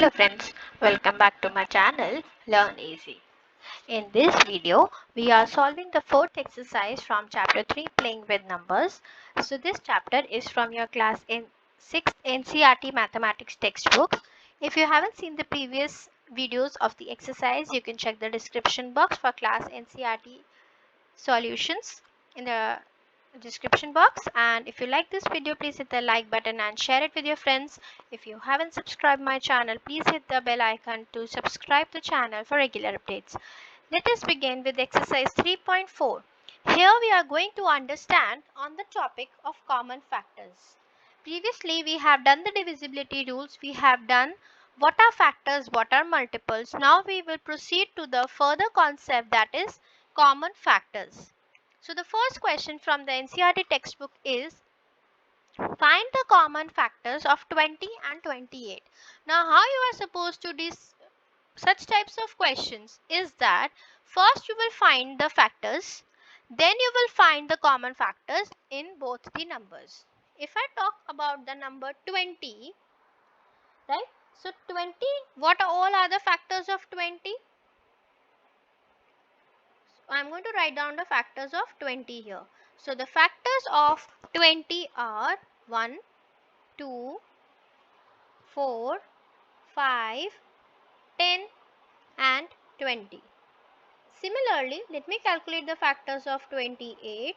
Hello friends, welcome back to my channel Learn Easy. In this video, we are solving the fourth exercise from chapter 3 Playing with Numbers. So this chapter is from your class in 6th NCERT Mathematics textbook. If you haven't seen the previous videos of the exercise, you can check the description box for class NCERT solutions in the description box. And if you like this video, please hit the like button and share it with your friends. If you haven't subscribed my channel, please hit the bell icon to subscribe the channel for regular updates. Let us begin with exercise 3.4. Here we are going to understand on the topic of common factors. Previously we have done the divisibility rules, we have done what are factors, what are multiples. Now we will proceed to the further concept, that is common factors. So the first question from the NCERT textbook is, find the common factors of 20 and 28. Now how you are supposed to do such types of questions is that first you will find the factors, then you will find the common factors in both the numbers. If I talk about the number 20, right? So 20, what all are the factors of 20? I'm going to write down the factors of 20 here. So the factors of 20 are 1, 2, 4, 5, 10 and 20. Similarly, let me calculate the factors of 28.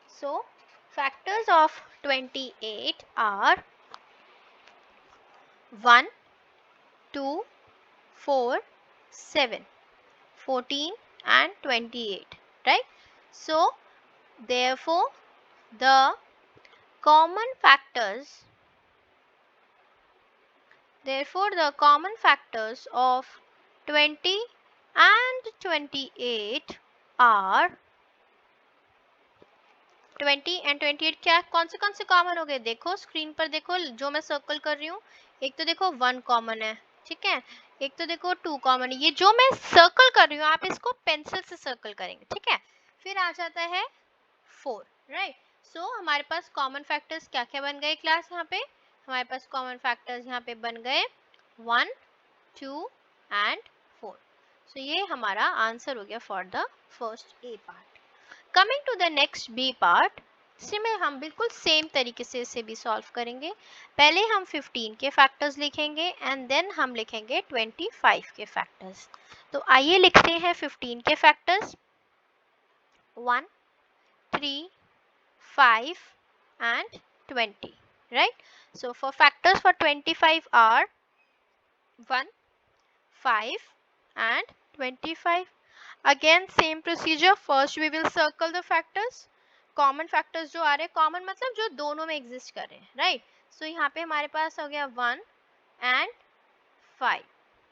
So factors of 28 are 1, 2, 4, 7, 14 and 28, right? So therefore the common factors of 20 and 28 are 20 and 28 क्या कौन से common हो गए? देखो screen पर, देखो जो मैं सर्कल कर रही हूँ, एक तो देखो 1 कॉमन है, ठीक है, एक तो देखो 2 कॉमन है. ये जो मैं सर्कल कर रही हूँ आप इसको पेंसिल से सर्कल करेंगे, ठीक है. फिर आ जाता है 4, राइट. सो हमारे पास कॉमन फैक्टर्स क्या क्या बन गए क्लास? यहाँ पे हमारे पास कॉमन फैक्टर्स यहाँ पे बन गए 1, 2 एंड 4. सो ये हमारा आंसर हो गया for the first A part. Coming to the next B part, इसमें हम बिल्कुल सेम तरीके से इसे भी सॉल्व करेंगे. पहले हम 15 के फैक्टर्स लिखेंगे एंड देन हम लिखेंगे 25 के फैक्टर्स. तो आइए लिखते हैं 15 के factors. 1, 3, 5 and 20, right? So for factors for 25 are 1, 5 and 25. Again same procedure. First we will circle the factors. Common factors जो आ रहे हैं, कॉमन मतलब जो दोनों में एग्जिस्ट कर रहे हैं, राइट. सो यहाँ पे हमारे पास हो गया 1 एंड 5,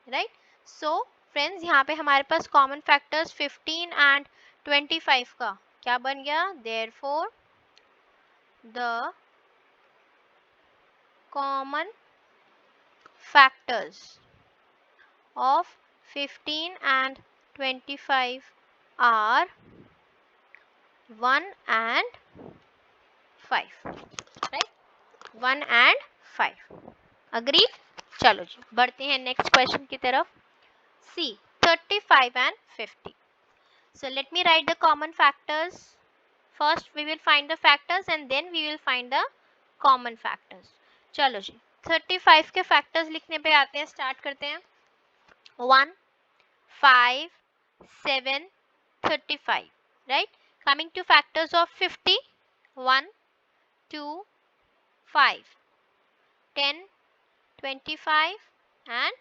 राइट. सो फ्रेंड्स यहाँ पे हमारे पास कॉमन फैक्टर्स 15 एंड 25 का क्या बन गया? Therefore the common factors of 15 and 25 are 1 and 5, right? 1 and 5. Agreed? चलो जी बढ़ते हैं नेक्स्ट क्वेश्चन की तरफ. C 35 and 50. So let me write the common factors. First we will find the factors and then we will find the common factors. चलो जी 35 के factors लिखने पे आते हैं, स्टार्ट करते हैं. 1, 5, 7, 35, right? Coming to factors of 50, 1, 2, 5, 10, 25 and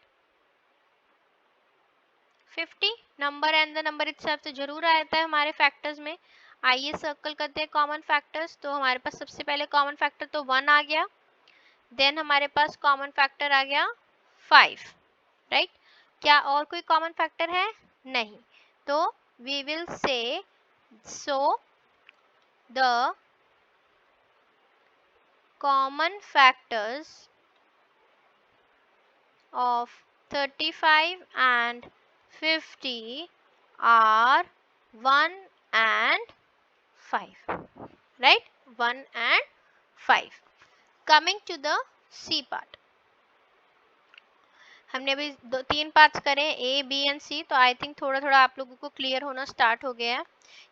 50. Number and the number itself तो जरूर आता है हमारे फैक्टर्स में. आइए सर्कल करते हैं कॉमन फैक्टर्स. तो हमारे पास सबसे पहले कॉमन फैक्टर तो 1 आ गया, देन हमारे पास कॉमन फैक्टर आ गया 5, राइट. क्या और कोई कॉमन फैक्टर है? नहीं. तो we will say so the common factors of 35 and 50 are 1 and 5, right? 1 and 5. Coming to the C part, हमने अभी 3 पार्ट्स करे A, B एंड C, तो आई थिंक थोड़ा थोड़ा आप लोगों को क्लियर होना स्टार्ट हो गया है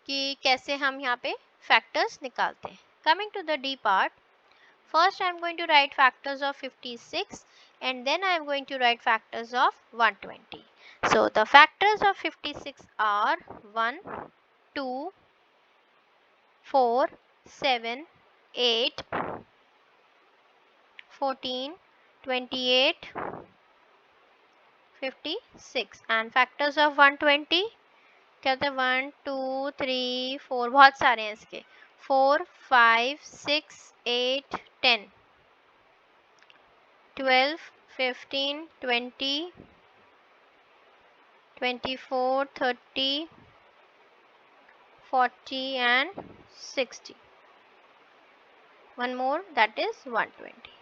कि कैसे हम यहाँ पे फैक्टर्स निकालते हैं. Coming to the D part, first I am going to write factors of 56 and then I am going to write factors of 120. So the factors of 56 are 1, 2, 4, 7, 8, 14, 28, 56 and factors of 120 क्या होता है 1, 2, 3, 4 बहुत सारे हैं इसके 4, 5, 6, 8, 10, 12, 15, 20, 24, 30, 40 and 60. One more, that is 120.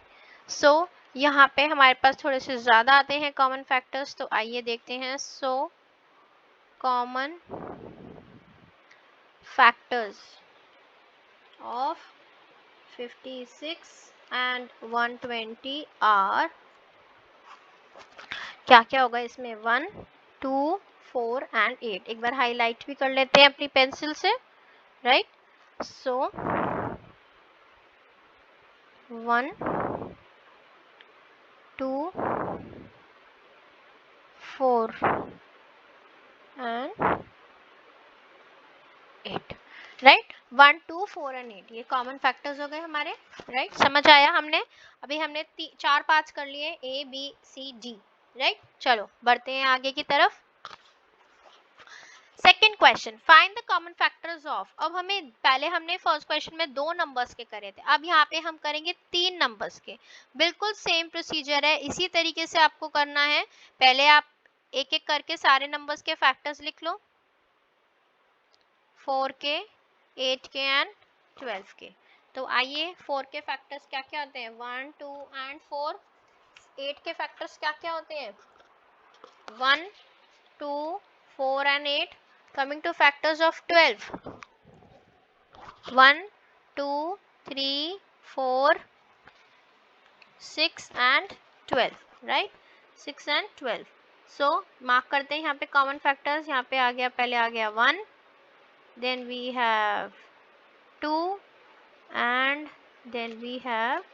So यहाँ पे हमारे पास थोड़े से ज़्यादा आते हैं कॉमन फैक्टर्स, तो आइए देखते हैं. So common factors of 56 and 120 are, क्या क्या होगा इसमें 1, 2, 4 and 8. एक बार हाईलाइट भी कर लेते हैं अपनी पेंसिल से, right. So 1, 2, 4 and 8, right. 1, 2, 4 and 8 ये कॉमन फैक्टर्स हो गए हमारे, राइट. समझ आया. हमने अभी हमने 4 पार्ट्स कर लिए A, B, C, D, right. चलो बढ़ते हैं आगे की तरफ. Second question, find the common factors of. अब हमें पहले हमने फर्स्ट क्वेश्चन में 2 नंबर्स के करे थे, अब यहाँ पे हम करेंगे 3 नंबर्स के. बिल्कुल सेम प्रोसीजर है, इसी तरीके से आपको करना है. पहले आप एक एक करके सारे नंबर्स के फैक्टर्स लिख लो, 4 के, 8 के एंड 12 के. तो आइए 4 के फैक्टर्स क्या क्या होते हैं 1, 2 एंड 4. 8 के फैक्टर्स क्या क्या होते हैं 1, 2, 4 and 8. Coming to factors of 12, 1, 2, 3, 4, 6 and 12, right. 6 and 12. So mark करते हैं यहाँ पे common factors. यहाँ पे आ गया, पहले आ गया 1, then we have 2 and then we have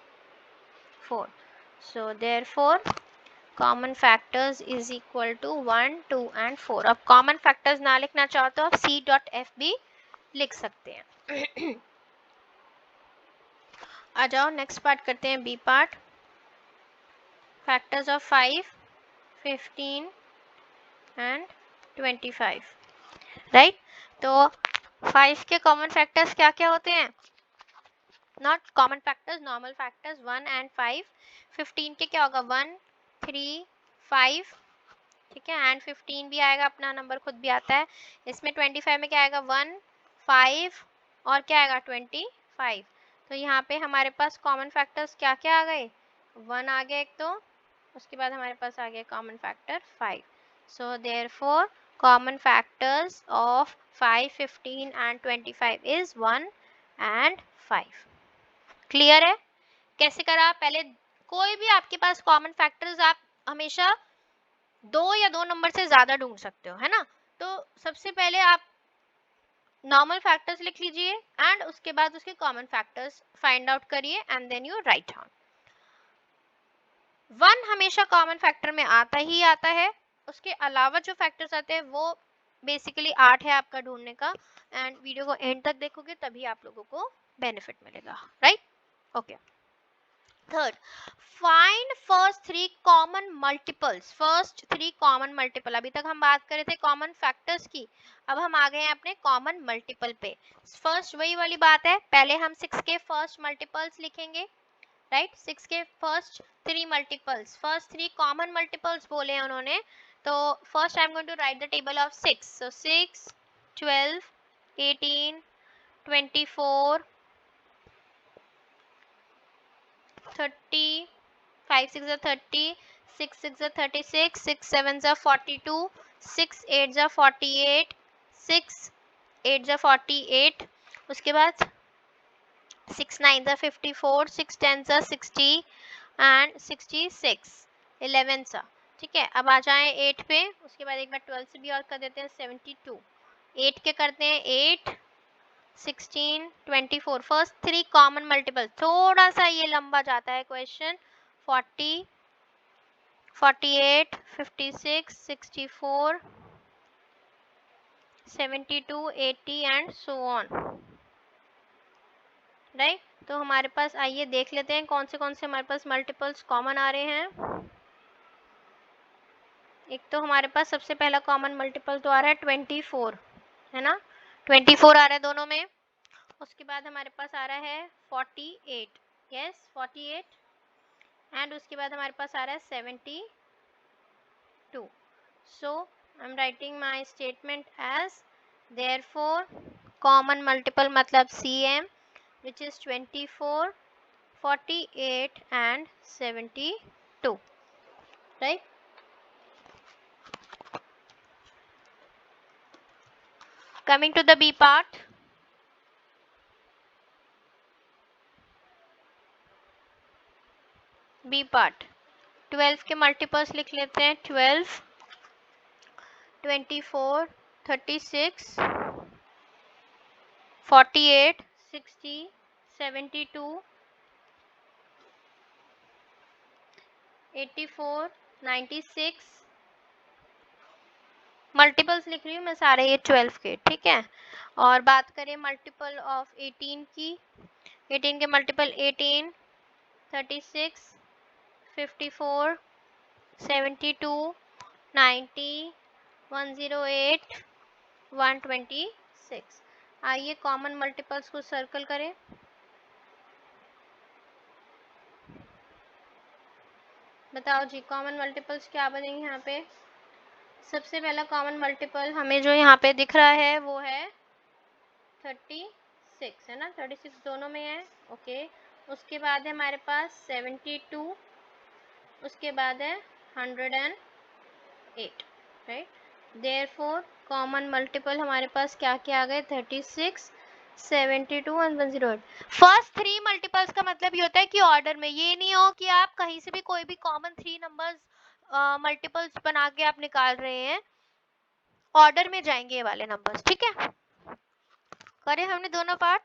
4. So therefore common factors is equal to 1, 2 and 4. अब कॉमन फैक्टर्स ना लिखना चाहो तो आप C.F भी लिख सकते हैं. आ जाओ नेक्स्ट पार्ट करते हैं, B part. Factors of 5, 15 and 25, right. तो 5 के कॉमन फैक्टर्स क्या क्या होते हैं, not common factors, normal factors 1 and 5. 15 के क्या होगा 1, 3, 5, ठीक है, एंड 15 भी आएगा, अपना नंबर खुद भी आता है. इसमें 25 में क्या आएगा 1, 5 और क्या आएगा 25. तो यहाँ पे हमारे पास कॉमन फैक्टर्स क्या क्या आ गए 1 आ गया एक, तो उसके बाद हमारे पास आ गया common factor 5. So therefore common factors of 5, 15 and 25 is 1 and 5. Clear है कैसे करा. पहले कोई भी आपके पास कॉमन फैक्टर्स आप हमेशा 2 या 2 नंबर से ज्यादा ढूंढ सकते हो, है ना. तो सबसे पहले आप नॉर्मल फैक्टर्स लिख लीजिए एंड उसके बाद उसके कॉमन फैक्टर्स फाइंड आउट करिए and then you write down. 1 हमेशा कॉमन फैक्टर में आता ही आता है. उसके अलावा जो फैक्टर्स आते हैं वो बेसिकली 8 है आपका ढूंढने का. एंड वीडियो को एंड तक देखोगे तभी आप लोगों को बेनिफिट मिलेगा, right. Okay. Third, find first 3 common multiples. First 3 common multiple. अभी तक हम बात कर रहे थे कॉमन फैक्टर्स की, अब हम आ गए हैं अपने कॉमन मल्टीपल पे. फर्स्ट वही वाली बात है, पहले हम 6 के फर्स्ट मल्टीपल्स लिखेंगे, राइट. 6 के first 3 multiples, first 3 common multiples बोले हैं उन्होंने. तो first I am going to write the table of 6. So 6, 12, 18, 24, 30, 5 6 are 30, 6 6 are 36, 6 7 are 42, 6 8 are 48, 6 8 are 48. उसके बाद 6 9 are 54, 6 10 are 60 and 66, 11 are. ठीक है, अब आ जाए 8 पे, उसके बाद एक बार 12 से भी और कर देते हैं 72। 8 के करते हैं 8, 16, 24। फर्स्ट 3 कॉमन मल्टीपल, थोड़ा सा ये लंबा जाता है question. 40, 48, 56, 64, 72, 80 and so on, right. तो हमारे पास आइए देख लेते हैं कौन से हमारे पास मल्टीपल्स कॉमन आ रहे हैं। एक तो हमारे पास सबसे पहला कॉमन मल्टीपल तो आ रहा है 24, है ना, 24 आ रहा है दोनों में। उसके बाद हमारे पास आ रहा है 48, यस 48, एंड उसके बाद हमारे पास आ रहा है 72। So I am writing my statement as therefore common multiple मतलब CM which is 24, 48 and 72, right? Coming to the B part, B part 12 के मल्टीपल्स लिख लेते हैं। 12, 24, 36, 48, 60, 72, 84, 96। मल्टीपल्स लिख रही हूँ मैं सारे ये 12 के, ठीक है। और बात करें मल्टीपल ऑफ 18 की, 18 के मल्टीपल 18, 36, 54, 72, 90, 108, 126। आइए कॉमन मल्टीपल्स को सर्कल करें। बताओ जी कॉमन मल्टीपल्स क्या बनेंगे यहाँ पे। सबसे पहला कॉमन मल्टीपल हमें जो यहाँ पे दिख रहा है वो है 36, है ना, 36 दोनों में है, ओके। उसके बाद है हमारे पास 72, उसके बाद है 108, राइट। देयरफॉर कॉमन मल्टीपल हमारे पास क्या क्या आ गए, 36, 72 एंड 108। फर्स्ट 3 मल्टीपल्स का मतलब ये होता है कि ऑर्डर में, ये नहीं हो कि आप कहीं से भी कोई भी कॉमन 3 नंबर्स मल्टीपल्स बना के आप निकाल रहे हैं, ऑर्डर में जाएंगे ये वाले नंबर्स, ठीक है। करें हमने दोनों पार्ट,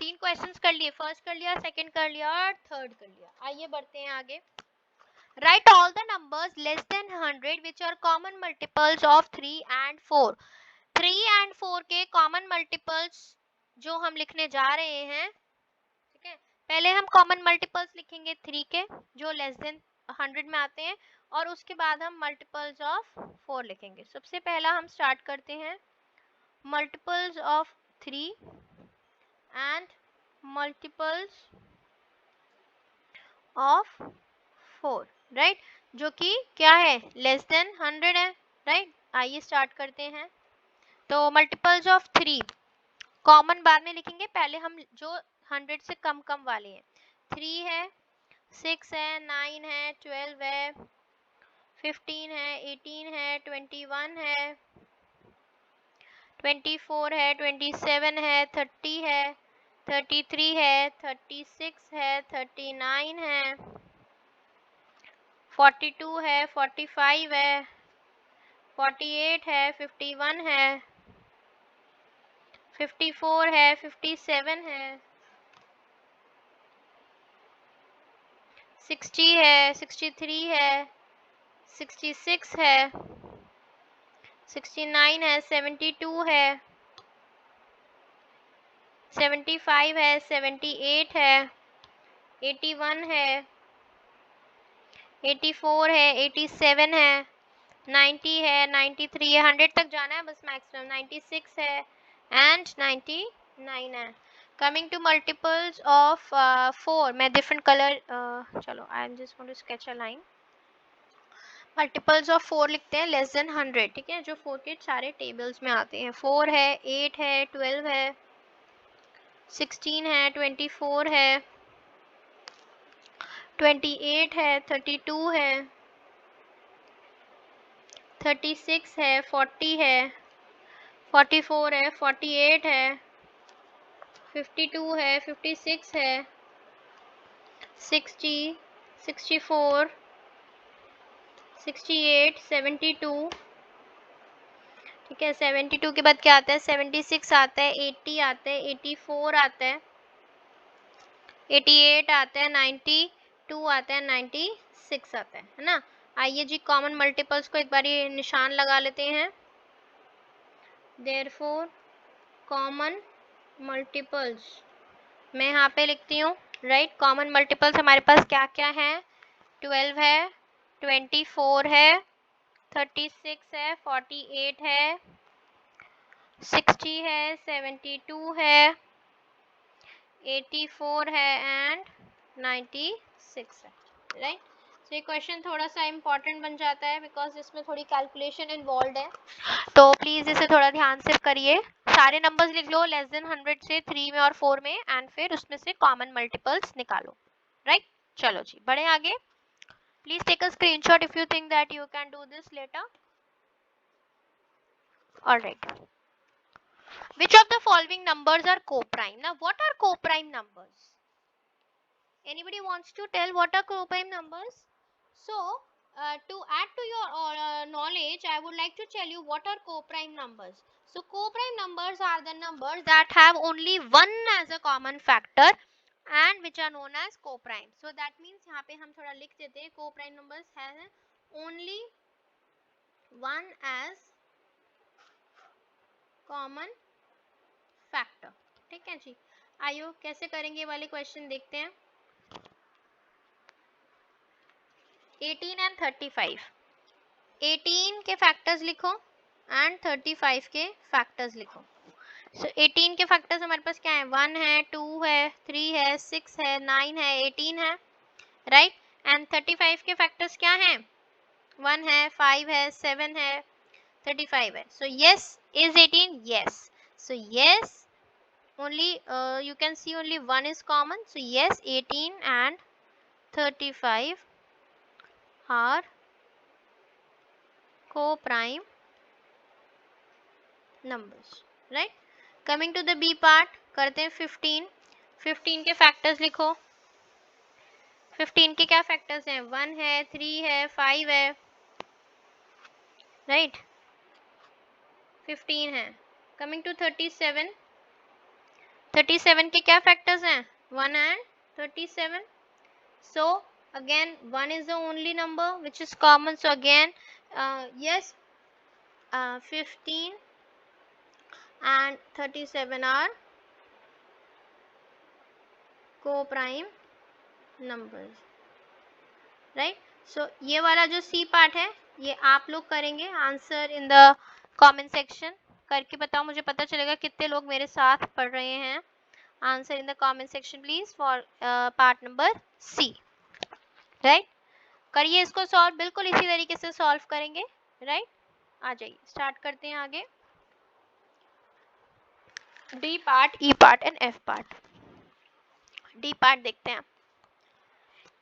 3 क्वेश्चंस कर लिए, फर्स्ट कर लिया, सेकंड कर लिया और थर्ड कर लिया। आइए बढ़ते हैं आगे। Write all the numbers less than 100 which are common multiples of 3 and 4. 3 and 4 के common multiples जो हम लिखने जा रहे हैं, ठीक है। पहले हम common multiples लिखेंगे 3 के जो less than 100 में आते हैं, और उसके बाद हम multiples of 4 लिखेंगे। सबसे पहला हम स्टार्ट करते हैं multiples of 3 and multiples of 4, right, जो कि क्या है, लेस देन 100 है, राइट। आइए स्टार्ट करते हैं। तो मल्टीपल्स ऑफ 3 कॉमन बाद में लिखेंगे, पहले हम जो 100 से कम कम वाले हैं। 3 है, 6 है, 9 है, 12 है, 15 है, 18 है, 21 है, 24 है, 27 है, 30 है, 33 है, 36 है, 39 है, 42 है, 45 है, 48 है, 51 है, 54 है, 57 है, 60 है, 63 है, 66 है, 69 है, 72 है, 75 है, 78 है, 81 है, 84 है, 87 है, 90 है, 93 है, 100 तक जाना है बस मैक्सिमम, 96 है एंड 99 है। कमिंग टू मल्टीपल्स ऑफ 4, मैं डिफरेंट कलर, चलो I am just going to sketch a line. Multiples of 4 लिखते हैं लेस देन 100, ठीक है, जो 4 के सारे टेबल्स में आते हैं। 4 है, 8 है, 12 है, 16 है, 24 है, 28 है, 32 है, 36 है, 40 है, 44 है, 48 है, 52 है, 56 है, 60, 64, 68, 72, ठीक है। 72 के बाद क्या आता है? 76 आता है, 80 आता है, 84 आता है, 88 आता है, 92 आता है, 96 आता है ना। आइए जी कॉमन मल्टीपल्स को एक बार ये निशान लगा लेते हैं। देयरफॉर कॉमन मल्टीपल्स मैं यहाँ पे लिखती हूँ, राइट। कॉमन मल्टीपल्स हमारे पास क्या क्या है? 12 है, 24 है, 36 है, 48 है, 60 है, 72 है, 84 है एंड 96 है, राइट। तो ये क्वेश्चन थोड़ा सा इम्पोर्टेंट बन जाता है बिकॉज इसमें थोड़ी कैलकुलेशन इन्वॉल्व है, तो प्लीज इसे थोड़ा ध्यान से करिए। सारे नंबर्स लिख लो लेस देन 100 से 3 में और 4 में एंड फिर उसमें से कॉमन मल्टीपल्स निकालो, राइट। चलो जी बढ़े आगे। Please take a screenshot if you think that you can do this letter. Alright, which of the following numbers are co-prime? Now what are co-prime numbers? Anybody wants to tell what are co-prime numbers? So to add to your knowledge, I would like to tell you what are co-prime numbers. So co-prime numbers are the numbers that have only one as a common factor and which are known as co-prime. So that means यहाँ पे हम थोड़ा लिख देते हैं co-prime numbers have only one as common factor, ठीक है जी। आइयो कैसे करेंगे वाले क्वेश्चन देखते हैं। 18 एंड 35, 18 के फैक्टर्स लिखो एंड 35 के फैक्टर्स लिखो। सो 18 के फैक्टर्स हमारे पास क्या है? 1 है, 2 है, 3 है, 6 है, 9 है, 18 है, राइट। एंड 35 के फैक्टर्स क्या हैं? 1 है, 5 है, 7 है, 35 है। So yes is 18, yes. So yes, only you can see only one is common. So yes, 18 and 35 are co-prime numbers, right? Coming to the B part, करते हैं 15। 15 के फैक्टर्स लिखो। 15 के क्या फैक्टर्स हैं? 1 है, 3 है, 5 है, राइट। 15 है। कमिंग टू 37, 37 के क्या फैक्टर्स हैं? 1 and 37। So again 1 is the only number which is common, so again yes, 15 and 37 are co-prime numbers, right? So ये वाला जो C पार्ट है ये आप लोग करेंगे answer in the comment section. करके बताओ, मुझे पता चलेगा कितने लोग मेरे साथ पढ़ रहे हैं। Answer in the comment section please for part number C, right. करिए इसको सॉल्व, बिल्कुल इसी तरीके से सॉल्व करेंगे, राइट। आ जाइए स्टार्ट करते हैं आगे। D part, E part and F part. D part देखते हैं,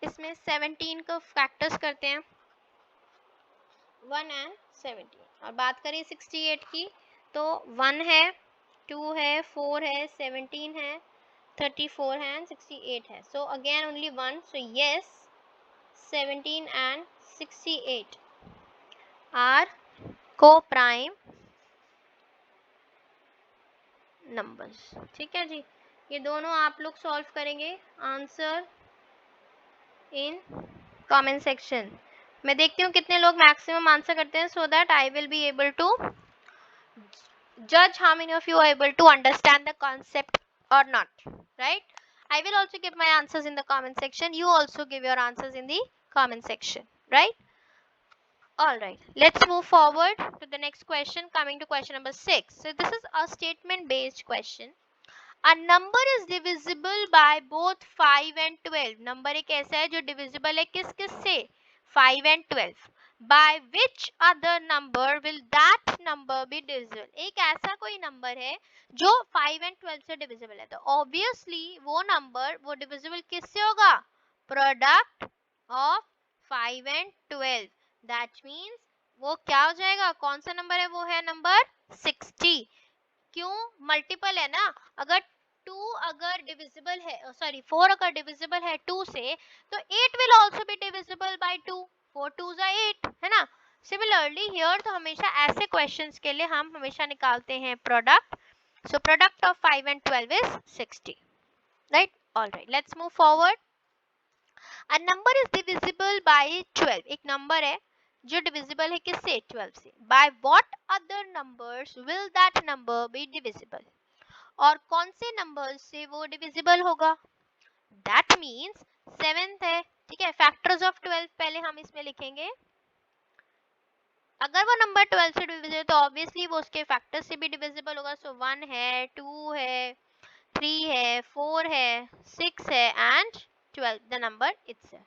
इसमें 17 को फैक्टर्स करते हैं, 1 एंड 17। और बात करें 68 की तो 1 है, 2 है, 4 है, 17 है, 34 है एंड 68 है। So again only 1, so yes 17 and 68 are coprime numbers, ठीक है जी। ये दोनों आप लोग सॉल्व करेंगे, आंसर इन कमेंट सेक्शन। मैं देखती हूँ कितने लोग मैक्सिमम आंसर करते हैं, so that I will be able to judge how many of you are able to understand the concept or not, right? I will also give my answers in the comment section, you also give your answers in the comment section, right? All right, let's move forward to the next question. Coming to question number 6, so this is a statement based question. A number is divisible by both 5 and 12. Number एक ऐसा है जो divisible है किस किस से? 5 and 12. By which other number will that number be divisible? एक ऐसा कोई नंबर है जो 5 and 12 से डिविजिबल है, तो ऑब्वियसली वो नंबर वो डिविजिबल किससे होगा? Product of 5 and 12. That means वो क्या हो जाएगा? कौन सा नंबर है? वो है नंबर 60। क्यों? मल्टीपल है ना। अगर 2 अगर डिविजिबल है, सॉरी 4 अगर डिविजिबल है 2 से, तो 8 will also be divisible by 2, 4 2 8 है ना. Similarly here तो हमेशा ऐसे क्वेश्चंस के लिए हम हमेशा निकालते हैं product. So product of 5 and 12 is 60. Right? Alright, let's move forward. A number is divisible by 12. एक नंबर है जो divisible है किससे? 12 से. By what other numbers will that number be divisible? और कौन से नंबर से वो divisible होगा? That means 7th है. ठीक है, factors of 12 पहले हम इसमें लिखेंगे. अगर वो नंबर 12 से डिविजिबल है तो ऑब्वियसली वो उसके फैक्टर से भी डिविजिबल होगा. सो 1 है, 2 है, 3 है, 4 है, 6 है and 12 the number itself.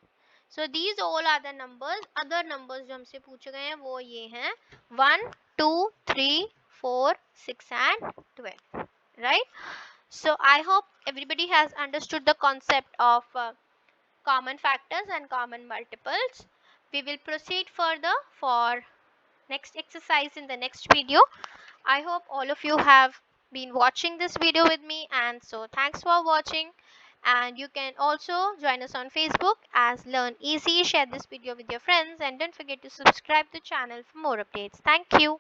So these all are the numbers. Other numbers जो हमसे पूछे गए हैं वो ये हैं 1 2 3 4 6 and 12. Right. So I hope everybody has understood the concept of common factors and common multiples. We will proceed further for next exercise in the next video. I hope all of you have been watching this video with me, and so thanks for watching. And you can also join us on Facebook as Learn Easy. Share this video with your friends and don't forget to subscribe to the channel for more updates. Thank you.